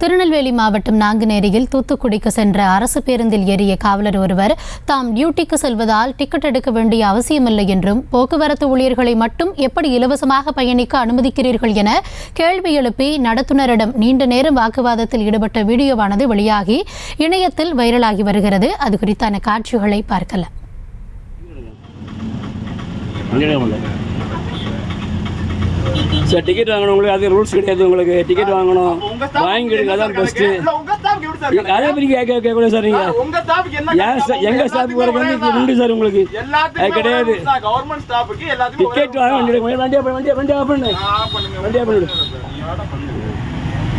திருநெல்வேலி மாவட்டம் நாங்குநேரியில் தூத்துக்குடிக்கு சென்ற அரசு பேருந்தில் ஏறிய காவலர் ஒருவர் தாம் டியூட்டிக்கு செல்வதால் டிக்கெட் எடுக்க வேண்டிய அவசியமில்லை என்றும் போக்குவரத்து ஊழியர்களை மட்டும் எப்படி இலவசமாக பயணிக்க அனுமதிக்கிறீர்கள் என கேள்வி எழுப்பி நடத்துனரிடம் நீண்ட நேரம் வாக்குவாதத்தில் ஈடுபட்ட வீடியோவானது வெளியாகி இணையத்தில் வைரலாகி வருகிறது. அது குறித்தான காட்சிகளை பார்க்கலாம். சார் டிக்கெட் வாங்கணும், உங்களுக்கு அது ரூல்ஸ் கிடையாது. உங்களுக்கு டிக்கெட் வாங்கணும், வாங்கிடுங்க, அதான் பெஸ்ட்டு. அதே மாதிரி கேட்கக்கூடாது சார். நீங்கள் எங்கள் ஸ்டாஃபுக்கு வர வந்து உண்டு சார், உங்களுக்கு அது கிடையாது. டிக்கெட் வாங்க வண்டியா பண்ணு.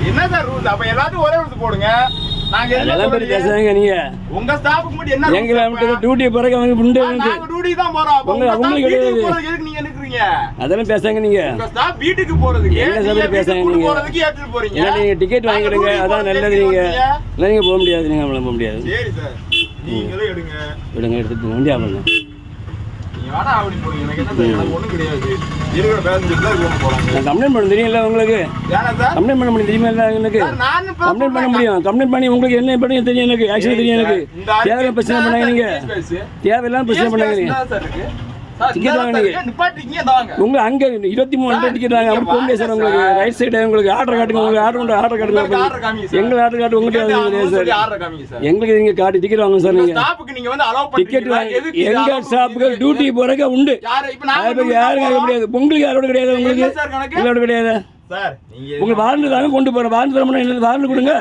என்ன சார் ரூல்ஸ்? அப்ப எல்லாத்துக்கும் ஒரே ரூல்ஸ் போடுங்க. நாங்க எல்லாம் பேர் பேசுறாங்க. நீங்க உங்க ஸ்டாஃப்க்கு மட்டும் என்ன எங்க டியூட்டி போறக்க வந்து உண்டு. நாங்க டியூட்டி தான் போறோம். உங்களுக்கு கிடையாது. எதுக்கு நீங்க நிக்கிறீங்க? அதெல்லாம் பேசாங்க. நீங்க உங்க ஸ்டாஃப் வீட்டுக்கு போறதுக்கு என்ன சார் பேசாங்க? நீங்க போறதுக்கு ஏத்துட்டு போறீங்க. இல்ல நீங்க டிக்கெட் வாங்கிடுங்க, அதான் நல்லது. நீங்க இல்ல நீங்க போக முடியாது. நீங்க போக முடியாது. சரி சார், நீங்களே எடுங்க எடுத்துட்டு வண்டியா பண்ணுங்க. யாரா அப்படி போறீங்க? எனக்கு என்ன சார், எனக்கு ஒண்ணும் கிடையாது. இருக்கிற பேசஞ்சர் தான் போக போறாங்க. நான் கம்ப்ளைன்ட் பண்ண தெரியும்ல உங்களுக்கு. யாரா சார் கம்ப்ளைன்ட் பண்ண முடியும் தெரியுமா? இல்ல எனக்கு கம்ப்ளைன்ட் பண்ண முடியும். கம்ப்ளைன்ட் பண்ணி உங்களுக்கு என்ன பண்ணி தெரியும். எனக்கு ஆக்சுவலி தெரியும். எனக்கு தேவையில்லாம பிரச்சனை பண்ணாங்க. நீங்க தேவையில்லாம பிரச்சனை பண்ணாங்க. நீங்க டிக்கெட் வாங்கினீங்க உங்க அங்க 23 டிக்கெட் வாங்க போக முடியாது சார். உங்களுக்கு ரைட் சைடு உங்களுக்கு ஆர்டர் காட்டுங்க. உங்களுக்கு ஆர்டர் காட்டுங்க. எங்களை ஆர்டர் காட்டு உங்கள்கிட்ட சார். எங்களுக்கு நீங்க காட்டி டிக்கெட் வாங்க சார். நீங்க டிக்கெட் வாங்க. எங்க ஸ்டாஃப்க்கு டியூட்டி போறக்க உண்டு. யாரும் கேட்க முடியாது. உங்களுக்கு யாரோட கிடையாது. உங்களுக்கு யாரோட கிடையாது. உங்க வாரண்ட் தாங்க கொண்டு போறேன். வாரண்ட் தர முடியும். வாரண்ட் கொடுங்க.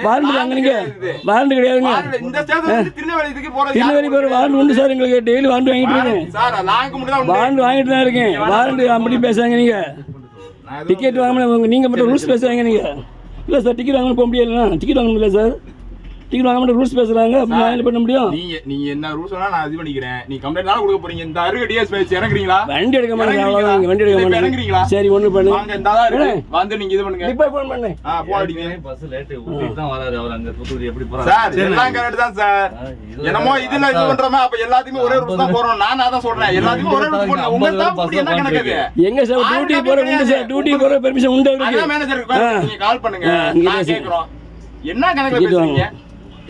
வாரண்ட் தாங்க. நீங்க வாரண்ட் கிடையாதுங்க. திருநெல்வேலி போற வாரண்ட் உண்டு சார். எங்களுக்கு டெய்லி வாரண்ட் வாங்கிட்டு இருக்கேன். வாரண்ட் வாங்கிட்டு தான் இருக்கேன். வாரண்ட் அப்படி பேசுறாங்க. நீங்க டிக்கெட் வாங்க. நீங்க மட்டும் ரூல்ஸ் பேசுறாங்க. நீங்க இல்ல சார் டிக்கெட் வாங்க போக முடியல. டிக்கெட் வாங்க முடியல சார். டிக்கெட் வாங்க மட்டும் ரூல்ஸ் பேசுறாங்க. நான் என்ன பண்ண முடியும்? நீங்க என்ன ரூல்ஸ் வேணா நான் இது பண்ணிக்கிறேன். நீ கம்ப்ளைன்ட் தான கொடுக்க போறீங்க. இந்த அருக டிஎஸ் பேசி இறங்குறீங்களா? வண்டி எடுக்க மாட்டீங்க. அவ்வளவுதான். வண்டி எடுக்க மாட்டீங்க. இறங்குறீங்களா? சரி ஒண்ணு பண்ணு. வாங்க இந்தா இருக்கு. வந்து நீங்க இது பண்ணுங்க. இப்ப ஃபோன் பண்ணு. போன் அடிங்க. பஸ் லேட் ஊட்டிட்டு தான் வராரு. அவர் அங்க தூத்துக்குடி எப்படி போறாரு? சார் எல்லாம் கரெக்ட் தான் சார். என்னமோ இதுல இது பண்றோமா? அப்ப எல்லாத்துக்கும் ஒரே ரூல்ஸ் தான் போறோம். நான் அதான் சொல்றேன். எல்லாத்துக்கும் ஒரே ரூல்ஸ் போடுங்க. உங்க ஸ்டாஃப் என்ன கணக்கு? எங்க சார் டியூட்டி போற உண்டு சார். டியூட்டி போற பெர்மிஷன் உண்டு இருக்கு. அதான் மேனேஜருக்கு நீங்க கால் பண்ணுங்க. நான் கேக்குறோம். என்ன கணக்கு பேசுறீங்க?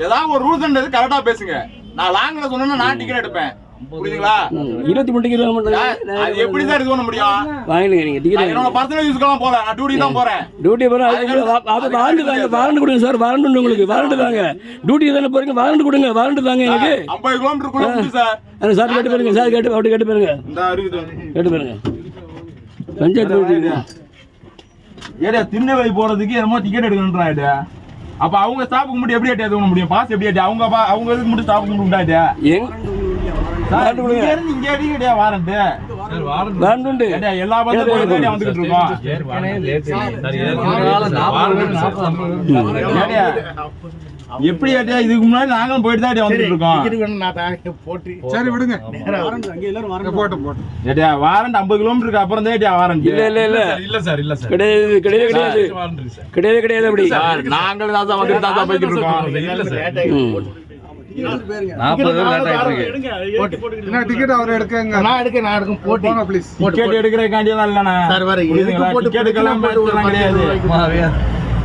ஏதாவது ஒரு ரூல்ஸ்ன்றது கரெக்டா பேசுங்க. நான் லாங்ல சொன்னா நான் டிக்கெட் எடுப்பேன். புரியுதுங்களா? 23 டிக்கெட் வாங்க மாட்டாங்க. அது எப்படி சார் இது பண்ண முடியும்? வாங்கிடுங்க நீங்க டிக்கெட். என்னோட பர்சனல் யூஸ்க்குலாம் போறேன். நான் டியூட்டி தான் போறேன். டியூட்டி போறேன். அது வாரண்ட் தாங்க. வாரண்ட் கொடுங்க சார். வாரண்ட் உண்டு உங்களுக்கு. வாரண்ட் தாங்க. டியூட்டி தானே போறீங்க. வாரண்ட் கொடுங்க. வாரண்ட் தாங்க எனக்கு. 50 கிலோமீட்டருக்குள்ள உண்டு சார். அந்த சார் கேட்டு பாருங்க. சார் கேட்டு அப்படி கேட்டு பாருங்க. இந்த இருக்குது. கேட்டு பாருங்க. பஞ்சாயத்து ஏடா திருநெல்வேலி போறதுக்கு என்னமோ டிக்கெட் எடுக்கணும்ன்றாடா. அப்ப அவங்க ஸ்டாஃப்க்கு மட்டும் எப்படி ஏத்தி எடுக்க முடியும்? பாஸ் எப்படி ஏத்தி? அவங்க இதுக்கு மட்டும் ஸ்டாஃப்க்கு மட்டும் உண்டாடா. வாரண்ட் கொடுங்க. இங்க அடிக்கடியா வாரண்ட். சார் வாரண்ட் உண்டு. எல்லா பஸ்ஸும் போயிட்டு வந்துட்டு இருக்கோம். ஏற்கனவே லேட் சார். 40 எப்படி ஏட்டியா? இதுக்கு முன்னாடி நாங்களும் போயிட்டு தான் வந்துட்டு இருக்கோம். சரி விடுங்க. அங்க எல்லாரும் வாரண்ட் போட்டு. ஏட்டியா வாரண்ட் 50 கிலோமீட்டருக்கு அப்புறம் தான் ஏட்டியா வாரண்ட். இல்ல சார். கிடையாது அப்படி. நாங்களும் தான் வந்துட்டு தான் போயிட்டு இருக்கோம். இல்ல சார். 40 லேட் ஆயிட்டு இருக்கு. என்ன டிக்கெட் அவர் எடுக்கங்க. நான் எடுக்க போட்டு ப்ளீஸ். டிக்கெட் எடுக்கறதுக்காண்டி தான் இல்லனா சார் வர. டிக்கெட் எடுக்கலாம் கிடையாது.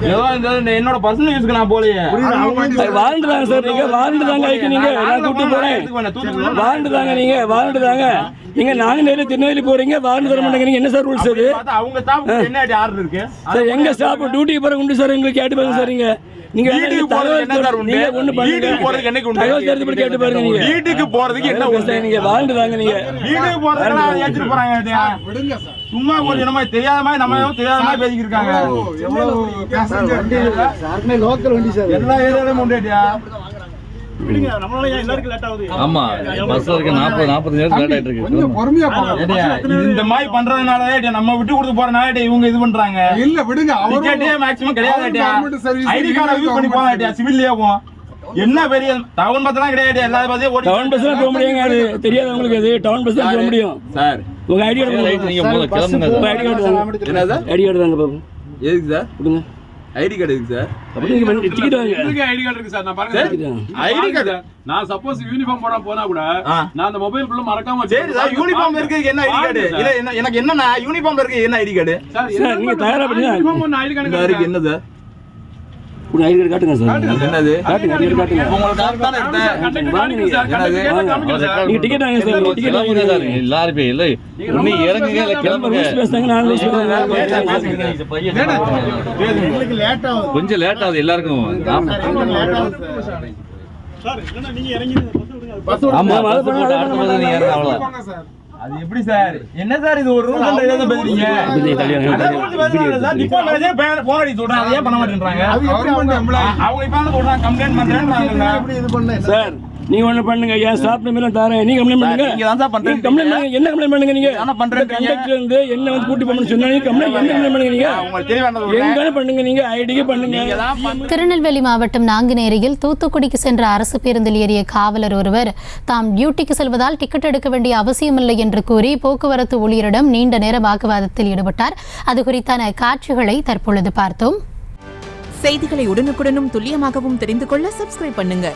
ஏதோ இந்த என்னோட பர்சனல் யூஸ்க்கு நான் போலையே. வாரண்ட் தாங்க சார். நீங்க வாரண்ட் தாங்க ஐக்கு. நீங்க நான் கூட்டி போறேன். வாரண்ட் தாங்க. நீங்க வாரண்ட் தாங்க. நீங்க நாங்குநேரி திருநெல்வேலி போறீங்க. வாரண்ட் தர மாட்டேங்க. நீங்க என்ன சார் ரூல்ஸ் அது? அவங்க ஸ்டாஃப் என்ன ஆர்டர் இருக்கு சார்? எங்க ஸ்டாஃப் டியூட்டி போற உண்டு சார். உங்களுக்கு கேட்டு பாருங்க சார். நீங்க வீட்டுக்கு போறதுக்கு என்ன சார் உண்டு? வீட்டுக்கு போறதுக்கு என்னக்கு உண்டு? தகவல் தெரிஞ்சு போய் கேட்டு பாருங்க. நீங்க வீட்டுக்கு போறதுக்கு என்ன உண்டு? நீங்க வாரண்ட் தாங்க. நீங்க வீட்டுக்கு போறதுக்கு ஏத்திட்டு போறாங்க. விடுங்க சார். சும்மா கொஞ்சம் என்னமா தெரியாத மாதிரி நம்ம தெரியாத மாதிரி பேசிக்கிட்டு இருக்காங்க. எவ்வளவு பேசஞ்சர் வண்டி சார்னே லோக்கல் வண்டி சார். எல்லா ஏரியாலயும் உண்டேடியா. விடுங்க. நம்மளால எல்லாருக்கும் லேட் ஆகுது. ஆமா பஸ்ல இருக்க 45 நிமிஷம் லேட் ஆயிட்டு இருக்கு. கொஞ்சம் பொறுமையா போங்க. இந்த மாதிரி பண்றதுனால நம்ம விட்டு கொடுத்து போறனால இவங்க இது பண்றாங்க. இல்ல விடுங்க. டிக்கெட்டே மேக்ஸிமம் கிடையாதுடா. ஐடி கார்டு யூஸ் பண்ணி போறாடா. சிவில்லே போவோம். என்ன பெரிய டவுன் பஸ்லாம் கிடையாது. எல்லா பஸ்ஸையும் ஓடி டவுன் பஸ்ல போக முடியுங்க. அது தெரியாது உங்களுக்கு. அது டவுன் பஸ் தான் போக முடியும் சார். உங்க ஐடி கார்டு நீங்க முதல்ல கிளம்புங்க. உங்க ஐடி கார்டு தாங்க. என்ன சார்? ஐடி கார்டு தாங்க பாப்போம். எதுக்கு சார்? கொடுங்க. ஐடி கார்டு இருக்கு சார். அப்படி நீங்க டிக்கெட் வாங்க. ஐடி கார்டு இருக்கு சார். நான் பாருங்க ஐடி கார்டு. நான் சப்போஸ் யூனிஃபார்ம் போனா கூட நான் அந்த மொபைல் ஃபுல்லா மறக்காம. சரி சார். யூனிஃபார்ம் இருக்கு. என்ன ஐடி கார்டு? இல்ல எனக்கு என்னன்னா யூனிஃபார்ம் இருக்கு. என்ன ஐடி கார்டு? சார் நீங்க தயாரா பண்ணுங்க. யூனிஃபார்ம் ஐடி கார்டு இருக்கு. என்ன சார்? அப்படி ஐடி கார்டு காட்டுங்க சார். என்னது காட்டுங்க, ஐடி கார்டு காட்டுங்க. உங்களை கார்டு தானே எடுத்தேன். வாங்க நீங்க. நீங்க டிக்கெட் வாங்க சார். டிக்கெட் கிளம்புங்க வாங்க சார் எல்லாரும் போய் இல்லை ஒண்ணு இறங்குங்க இல்லை கிளம்புங்க பேசுறாங்க. நான் எங்களுக்கு லேட் ஆகுது கொஞ்சம் லேட் ஆகுது எல்லாருக்கும் சார். இல்லைன்னா நீங்க இறங்கி பஸ் ஆமா அது போட்டு அடுத்த பஸ் நீங்க இறங்க அவ்வளவுதான் விடுங்க சார். அது எப்படி சார்? என்ன சார் இது ஒரு ரூல் ஏதாவது பேசுறீங்க? அதான் ரூல்ஸ் பேசுறாங்க சார். டிபார்ட்மென்ட்லயே போன் அடி சொல்றாங்க. அதை ஏன் பண்ண மாட்டேன்றாங்க? அது எப்படி அவங்க இப்ப வந்து சொல்றாங்க கம்ப்ளைன்ட் பண்றேன்னு எப்படி இது பண்ண சார் நீங்க ஒண்ணு பண்ணுங்க. ஏன் ஸ்டாப் நம்பர் தாரேன். நீங்க கம்ப்ளைன்ட் பண்ணுங்க. நீங்க தான் சார் பண்றீங்க. கம்ப்ளைன்ட் பண்ணுங்க. என்ன கம்ப்ளைன்ட் பண்ணுங்க நீங்க? என்ன பண்றீங்க? கண்டக்டர் இருந்து என்ன வந்து கூட்டி போகணும்னு சொன்னாங்க. கம்ப்ளைன்ட் என்ன கம்ப்ளைன்ட் பண்ணுங்க நீங்க? உங்களுக்கு தெரியவேண்டது எங்க பண்ணுங்க நீங்க ஐடிக்கு பண்ணுங்க. திருநெல்வேலி மாவட்டம் நாங்குநேரியில் தூத்துக்குடிக்கு சென்ற அரசு பேருந்தில் ஏறிய காவலர் ஒருவர் தாம் டியூட்டிக்கு செல்வதால் டிக்கெட் எடுக்க வேண்டிய அவசியமில்லை என்று கூறி போக்குவரத்து ஊழியரிடம் நீண்ட நேர வாக்குவாதத்தில் ஈடுபட்டார். அது குறித்தான காட்சிகளை தற்பொழுது பார்த்தோம். செய்திகளை உடனுக்குடனும் துல்லியமாகவும் தெரிந்து கொள்ள சப்ஸ்கிரைப் பண்ணுங்க.